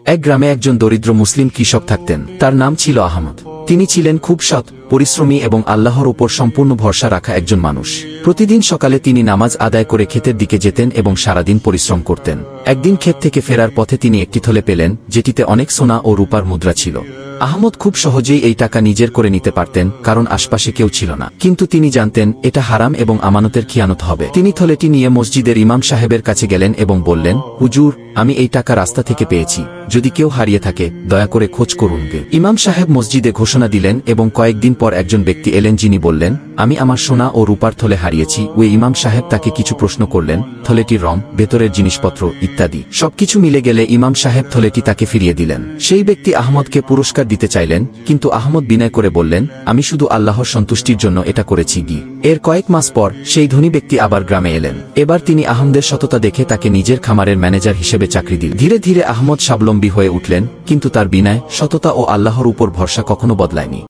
এক গ্রামে একজন দরিদ্র মুসলিম কৃষক থাকতেন। তার নাম ছিল আহমদ। তিনি ছিলেন খুব সৎ, পরিশ্রমী এবং আল্লাহর উপর সম্পূর্ণ ভরসা রাখা একজন মানুষ। প্রতিদিন সকালে তিনি নামাজ আদায় করে ক্ষেতের দিকে যেতেন এবং সারাদিন পরিশ্রম করতেন। একদিন ক্ষেত থেকে ফেরার পথে তিনি একটি থলে পেলেন, যেটিতে অনেক সোনা ও রূপার মুদ্রা ছিল। আহমদ খুব সহজেই এই টাকা নিজের করে নিতে পারতেন, কারণ আশপাশে কেউ ছিল না। কিন্তু তিনি জানতেন এটা হারাম এবং আমানতের খিয়ানত হবে। তিনি থলেটি নিয়ে মসজিদের ইমাম সাহেবের কাছে গেলেন এবং বললেন, হুজুর, আমি এই টাকা রাস্তা থেকে পেয়েছি, যদি কেউ হারিয়ে থাকে দয়া করে খোঁজ করুন। ইমাম সাহেব মসজিদে ঘোষণা দিলেন এবং কয়েকদিন পর একজন ব্যক্তি এলেন যিনি বললেন, আমি আমার সোনা ও রূপার থলে হারিয়েছি। ওই ইমাম সাহেব তাকে কিছু প্রশ্ন করলেন, থলেটির রং, ভেতরের জিনিসপত্র ইত্যাদি সবকিছু মিলে গেলে ইমাম সাহেব থলেটি তাকে ফিরিয়ে দিলেন। সেই ব্যক্তি আহমদকে পুরস্কার দিতে চাইলেন, কিন্তু আহমদ বিনয় করে বললেন, আমি শুধু আল্লাহর সন্তুষ্টির জন্য এটা করেছি। এর কয়েক মাস পর সেই ধনী ব্যক্তি আবার গ্রামে এলেন। এবার তিনি আহমদের সততা দেখে তাকে নিজের খামারের ম্যানেজার হিসেবে চাকরি দিলেন। ধীরে ধীরে আহমদ স্বাবলম্বী হয়ে উঠলেন, কিন্তু তার বিনয়, সততা ও আল্লাহর উপর ভরসা কখনো বদলায়নি।